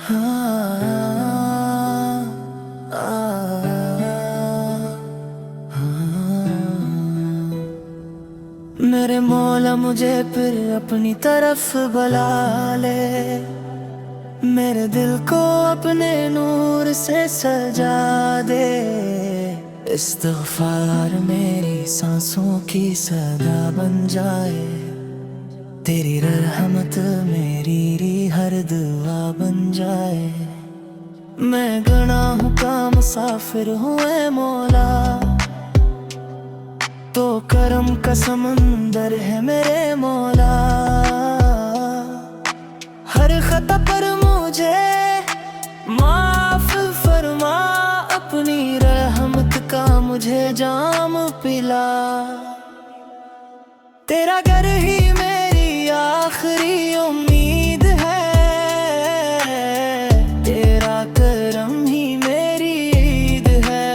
हाँ, मेरे मौला मुझे फिर अपनी तरफ बुला ले, मेरे दिल को अपने नूर से सजा दे। इस्तग़फ़ार मेरी सांसों की सदा बन जाए, तेरी रहमत मेरी हर दुआ बन जाए। मैं गुनाहों का मुसाफिर हूँ ऐ मौला, तो करम का समंदर है मेरे मौला। हर खता पर मुझे माफ फरमा, अपनी रहमत का मुझे जाम पिला। तेरा घर ही मेरी आखिरी उम्मीद है, तेरा करम ही मेरी ईद है।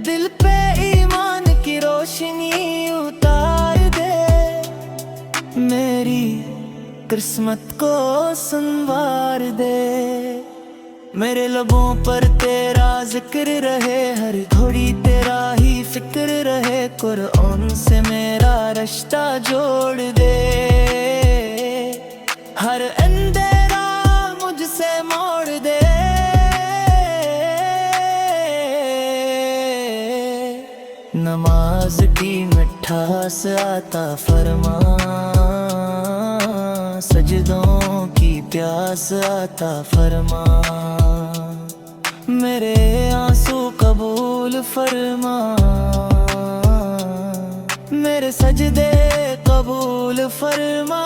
दिल पे ईमान की रोशनी उतार दे, मेरी किस्मत को संवार दे। मेरे लबों पर तेरा जिक्र रहे, हर घड़ी तेरा ही फिक्र रहे। कुरान से मेरा रिश्ता जोड़ दे, हर अंधेरा मुझसे मोड़ दे। नमाज की मिठास आता फरमा, सजदों की प्यास आता फरमा। मेरे आंसू कबूल फरमा, मेरे सजदे कबूल फरमा।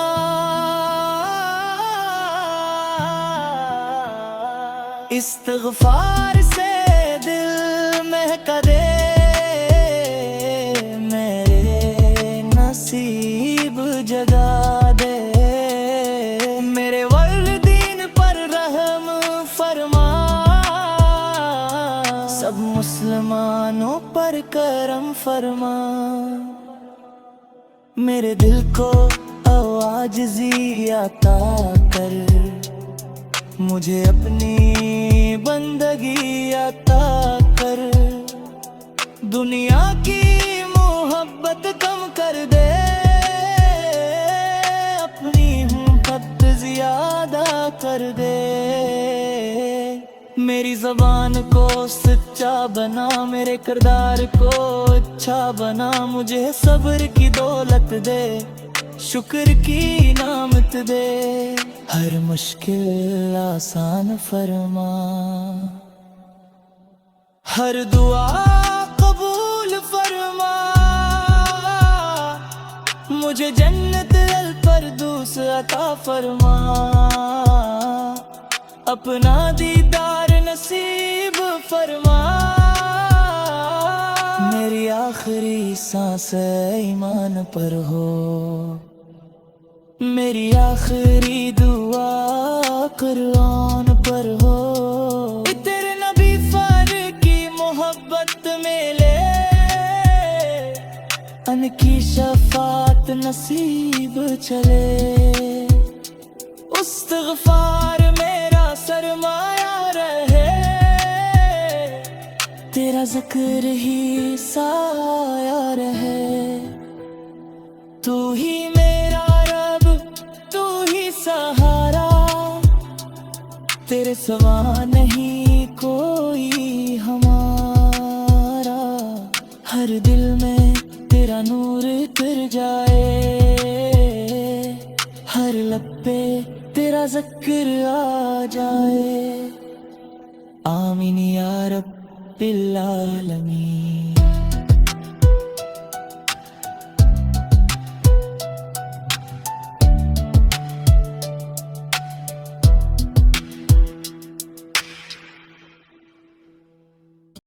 इस्तग़फ़ार से दिल महका दे, मेरे नसीब जगा दे। मेरे वालिदीन पर रहम फरमा, सब मुसलमानों पर करम फरमा। मेरे दिल को आजिज़ी अता कर, मुझे अपनी बंदगी अता कर। दुनिया की मोहब्बत कम कर दे, अपनी मोहब्बत ज़्यादा कर दे। मेरी ज़बान को सच्चा बना, मेरे किरदार को अच्छा बना। मुझे सब्र की दौलत दे, शुक्र की नामत दे। हर मुश्किल आसान फरमा, हर दुआ कबूल फरमा। मुझे जन्नत अल फरदौस अता फरमा, अपना दीदार नसीब फरमा। मेरी आखिरी सांस ईमान पर हो, मेरी आखिरी दुआ कुरान पर हो। तेरे नबी फर की मोहब्बत में ले, अनकी शफात नसीब चले। इस्तग़फ़ार मेरा सरमाया रहे, तेरा ज़िक्र ही साया रहे। तू ही मेरा रब, तू ही सहारा, तेरे सिवा नहीं कोई हमारा। हर दिल में तेरा नूर उतर जाए, हर लब पे तेरा ज़िक्र आ जाए। आमीन या रब्बिल आलमीन।